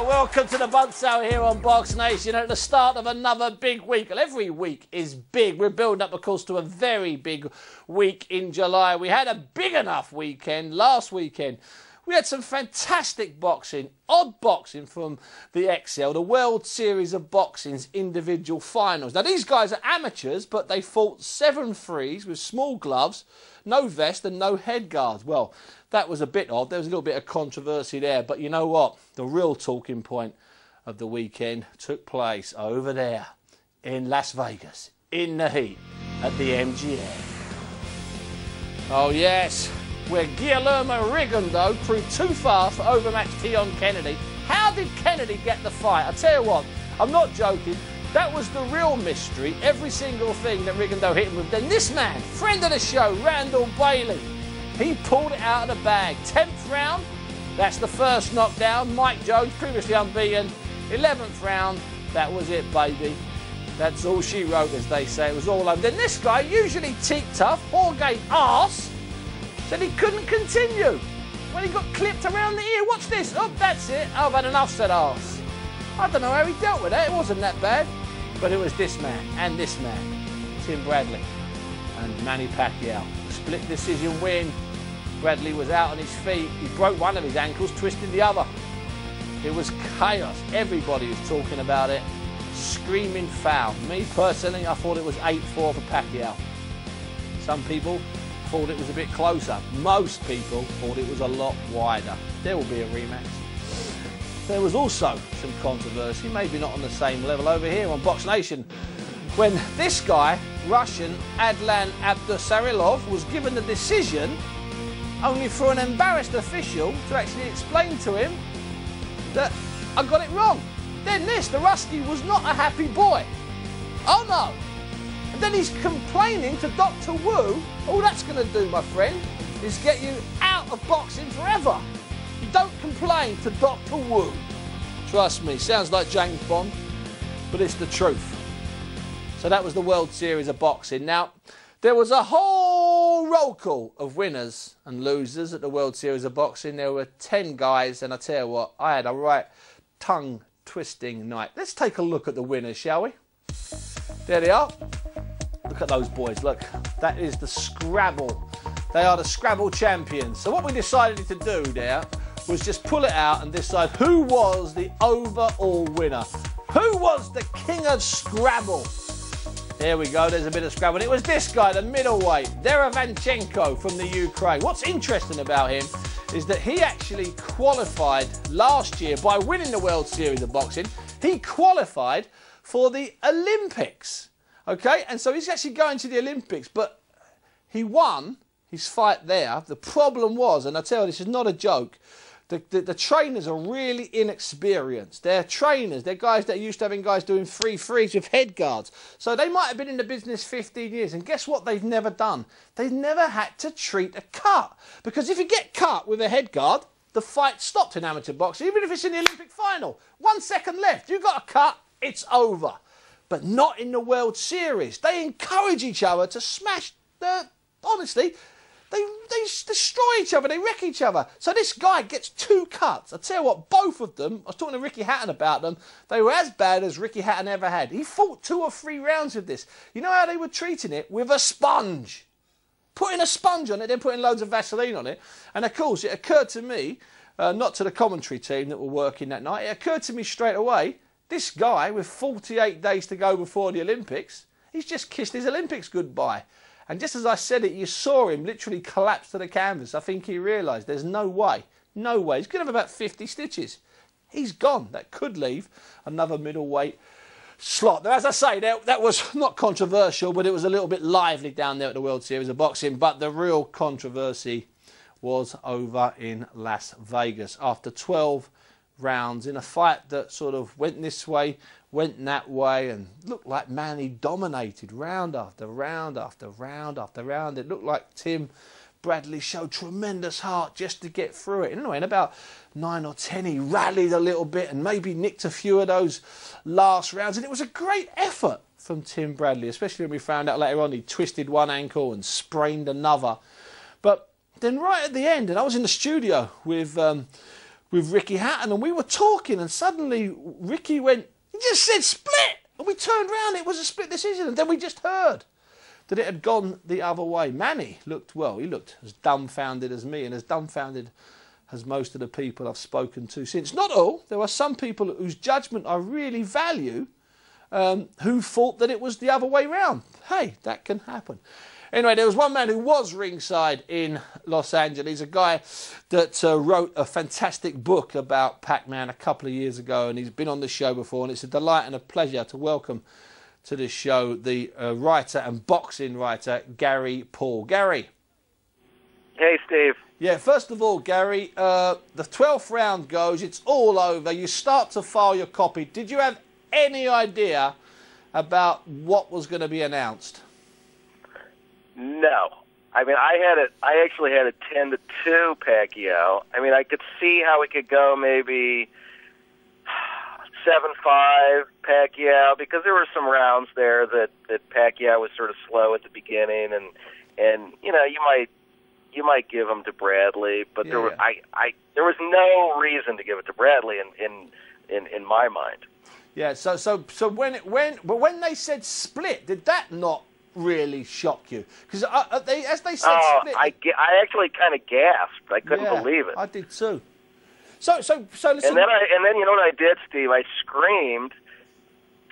Welcome to the Bunce here on Box Nation at the start of another big week. Well, every week is big. We're building up, of course, to a very big week in July. We had a big enough weekend last weekend. We had some fantastic boxing, odd boxing from the XL, the World Series of Boxing's individual finals. Now, these guys are amateurs, but they fought 7 threes with small gloves, no vest and no head guards. Well, that was a bit odd. There was a little bit of controversy there. But you know what? The real talking point of the weekend took place over there in Las Vegas, in the heat, at the MGM. Oh, yes, where Guillermo Rigondeaux proved too fast for overmatched Tion Kennedy. How did Kennedy get the fight? I tell you what, I'm not joking. That was the real mystery. Every single thing that Rigondeaux hit him with. Then this man, friend of the show, Randall Bailey, he pulled it out of the bag. 10th round, that's the first knockdown. Mike Jones, previously unbeaten. 11th round, that was it, baby. That's all she wrote, as they say. It was all over. Then this guy, usually teak tough, Jorge arse, said he couldn't continue when he got clipped around the ear. Watch this. Oh, that's it. Oh, I've had enough, said arse. I don't know how he dealt with it. It wasn't that bad. But it was this man and this man, Tim Bradley and Manny Pacquiao. Split decision win. Bradley was out on his feet. He broke one of his ankles, twisted the other. It was chaos. Everybody was talking about it. Screaming foul. Me personally, I thought it was 8-4 for Pacquiao. Some people thought it was a bit closer. Most people thought it was a lot wider. There will be a rematch. There was also some controversy, maybe not on the same level over here on Box Nation, when this guy, Russian Adlan Abdusarilov, was given the decision only for an embarrassed official to actually explain to him that I got it wrong. Then this, the Rusky was not a happy boy. Oh no. And then he's complaining to Dr. Wu. All that's going to do, my friend, is get you out of boxing forever. You don't complain to Dr. Wu. Trust me, sounds like James Bond, but it's the truth. So that was the World Series of Boxing. Now, there was a whole roll call of winners and losers at the World Series of Boxing. There were 10 guys, and I tell you what, I had a right tongue-twisting night. Let's take a look at the winners, shall we? There they are. Look at those boys, look. That is the Scrabble. They are the Scrabble champions. So what we decided to do there was just pull it out and decide who was the overall winner. Who was the king of Scrabble? There we go, there's a bit of Scrabble. It was this guy, the middleweight, Derevyanchenko from the Ukraine. What's interesting about him is that he actually qualified last year by winning the World Series of Boxing. He qualified for the Olympics, okay? And so he's actually going to the Olympics, but he won his fight there. The problem was, and I tell you, this is not a joke, the trainers are really inexperienced. They're trainers. They're guys that are used to having guys doing 3 threes with head guards. So they might have been in the business 15 years. And guess what they've never done? They've never had to treat a cut. Because if you get cut with a head guard, the fight stopped in amateur boxing. Even if it's in the Olympic final. 1 second left. You got a cut, it's over. But not in the World Series. They encourage each other to smash the... Honestly... They destroy each other, they wreck each other. So this guy gets 2 cuts. I tell you what, both of them, I was talking to Ricky Hatton about them, they were as bad as Ricky Hatton ever had. He fought 2 or 3 rounds with this. You know how they were treating it? With a sponge. Putting a sponge on it, then putting loads of Vaseline on it. And of course, it occurred to me, not to the commentary team that were working that night, it occurred to me straight away, this guy with 48 days to go before the Olympics, he's just kissed his Olympics goodbye. And just as I said it, you saw him literally collapse to the canvas. I think he realised there's no way, no way. He's going to have about 50 stitches. He's gone. That could leave another middleweight slot. Now, as I say, that was not controversial, but it was a little bit lively down there at the World Series of Boxing. But the real controversy was over in Las Vegas after 12 rounds in a fight that sort of went this way, went that way, and looked like Manny dominated round after round after round after round. It looked like Tim Bradley showed tremendous heart just to get through it. Anyway, in about 9 or 10, he rallied a little bit and maybe nicked a few of those last rounds. And it was a great effort from Tim Bradley, especially when we found out later on he twisted one ankle and sprained another. But then right at the end, and I was in the studio with with Ricky Hatton, and we were talking, and suddenly Ricky went, he just said split, and we turned around, it was a split decision, and then we just heard that it had gone the other way. Manny looked, well, he looked as dumbfounded as me, and as dumbfounded as most of the people I've spoken to since. Not all, there are some people whose judgment I really value, who thought that it was the other way round. Hey, that can happen. Anyway, there was one man who was ringside in Los Angeles, a guy that wrote a fantastic book about Pac-Man a couple of years ago, and he's been on the show before, and it's a delight and a pleasure to welcome to this show the writer and boxing writer, Gary Poole. Gary. Hey, Steve. Yeah, first of all, Gary, the 12th round goes, it's all over, you start to file your copy. Did you have any idea about what was going to be announced? No. I mean, I actually had a 10-2 Pacquiao. I mean, I could see how it could go maybe 7-5 Pacquiao, because there were some rounds there that Pacquiao was sort of slow at the beginning, and you know, you might give him to Bradley, but there was no reason to give it to Bradley in my mind. Yeah. So when they said split, did that not really shock you? Because as they said split, I actually kind of gasped. I couldn't believe it. I did too. So listen. And then you know what I did, Steve? I screamed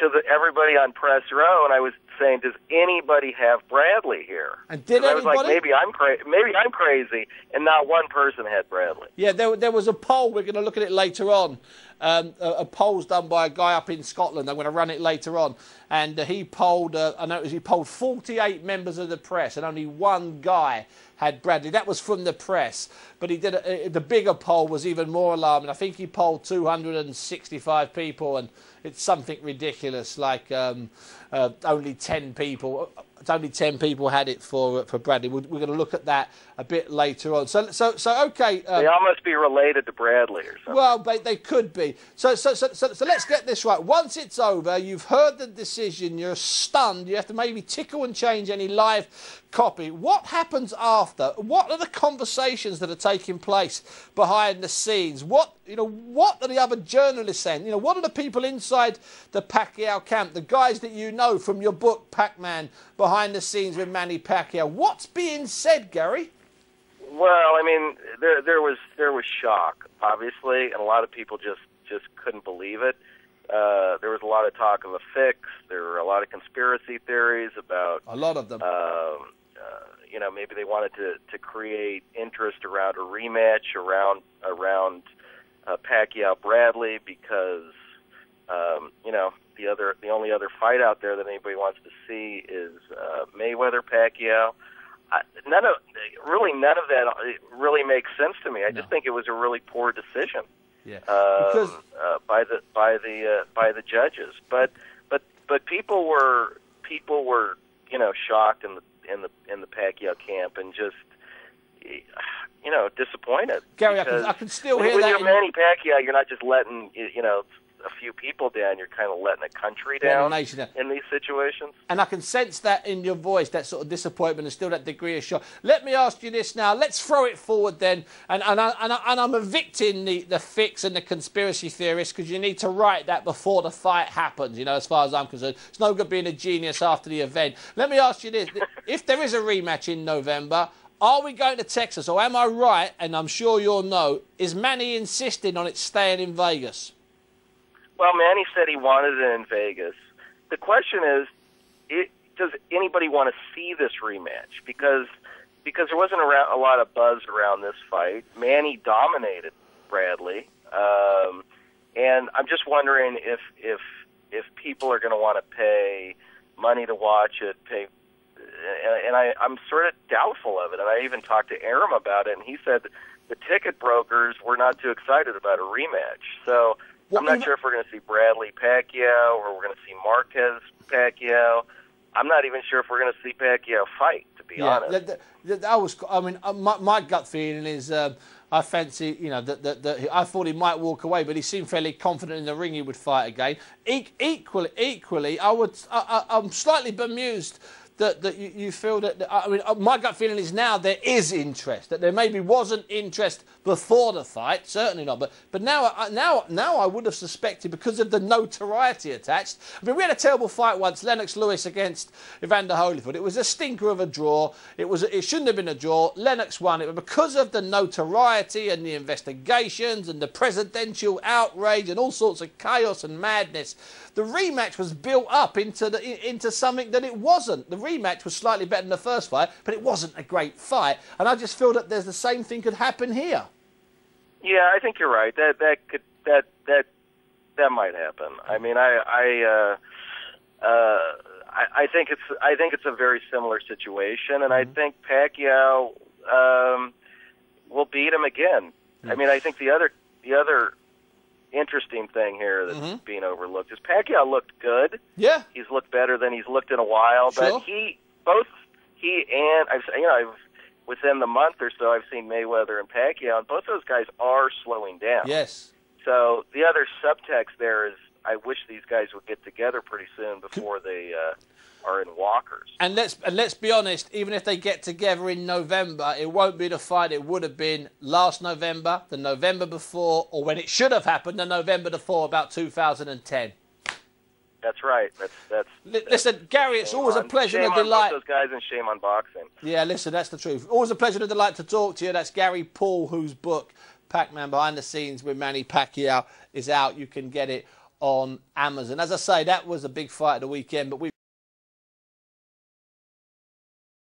to everybody on press row, and I was saying, "Does anybody have Bradley here?" And did anybody? I was like, maybe I'm crazy, and not one person had Bradley. Yeah, there was a poll. We're going to look at it later on. A poll's done by a guy up in Scotland. I'm going to run it later on, and he polled. I noticed he polled 48 members of the press, and only one guy had Bradley. That was from the press, but he did the bigger poll was even more alarming. I think he polled 265 people, and it's something ridiculous, like only 10 people. Only 10 people had it for Bradley. We're going to look at that a bit later on. So okay. They all must be related to Bradley or something. Well, they could be. So let's get this right. Once it's over, you've heard the decision. You're stunned. You have to maybe tickle and change any live copy. What happens after? What are the conversations that are taking place behind the scenes? What are the other journalists saying? You know, what are the people inside the Pacquiao camp, the guys that you know from your book, Pac-Man, behind the scenes with Manny Pacquiao? What's being said, Gary? Well, I mean, there was shock, obviously, and a lot of people just couldn't believe it. There was a lot of talk of a fix. There were a lot of conspiracy theories about a lot of them. You know, maybe they wanted to create interest around a rematch around Pacquiao Bradley, because you know, the only other fight out there that anybody wants to see is Mayweather Pacquiao. None of that really makes sense to me. I just think it was a really poor decision. Yeah. Because by the judges, but people were you know, shocked in the Pacquiao camp, and just you know, disappointed. Gary, I can still hear when that. When you're Manny Pacquiao, you're not just letting you know a few people down. You're kind of letting a country down in these situations. And I can sense that in your voice, that sort of disappointment and still that degree of shock. Let me ask you this now. Let's throw it forward then. And I'm evicting the fix and the conspiracy theorists, because you need to write that before the fight happens, you know, as far as I'm concerned. It's no good being a genius after the event. Let me ask you this. If there is a rematch in November, are we going to Texas? Or am I right, and I'm sure you'll know, is Manny insisting on it staying in Vegas? Well, Manny said he wanted it in Vegas. The question is, does anybody want to see this rematch? Because there wasn't a lot of buzz around this fight. Manny dominated Bradley, and I'm just wondering if people are going to want to pay money to watch it. And I'm sort of doubtful of it. And I even talked to Aram about it, and he said the ticket brokers were not too excited about a rematch. So I'm not sure if we're going to see Bradley Pacquiao or we're going to see Marquez Pacquiao. I'm not even sure if we're going to see Pacquiao fight, to be honest. My gut feeling is I fancy, you know, that I thought he might walk away, but he seemed fairly confident in the ring he would fight again. Equally, I'm slightly bemused that you feel that, I mean, my gut feeling is now there is interest, that there maybe wasn't interest before the fight, certainly not, but now I would have suspected because of the notoriety attached. I mean, we had a terrible fight once, Lennox Lewis against Evander Holyfield. It was a stinker of a draw. It shouldn't have been a draw. Lennox won it, but because of the notoriety and the investigations and the presidential outrage and all sorts of chaos and madness, the rematch was built up into something that it wasn't. The rematch was slightly better than the first fight, but it wasn't a great fight. And I just feel that there's the same thing could happen here. Yeah, I think you're right. That might happen. I mean, I think it's a very similar situation, and I think Pacquiao will beat him again. I mean, I think the other interesting thing here that's being overlooked is Pacquiao looked good. Yeah, he's looked better than he's looked in a while. Sure. But I've within the month or so, I've seen Mayweather and Pacquiao, and both those guys are slowing down. Yes. So the other subtext there is, I wish these guys would get together pretty soon before they are in walkers. And let's be honest, even if they get together in November, it won't be the fight it would have been last November, the November before, or when it should have happened, the November before, about 2010. That's right. Listen, Gary, it's always a pleasure and a delight. Shame on those guys and shame on boxing. Yeah, listen, that's the truth. Always a pleasure and a delight to talk to you. That's Gary Poole, whose book, Pac-Man Behind the Scenes with Manny Pacquiao, is out. You can get it on Amazon. As I say, that was a big fight of the weekend, but we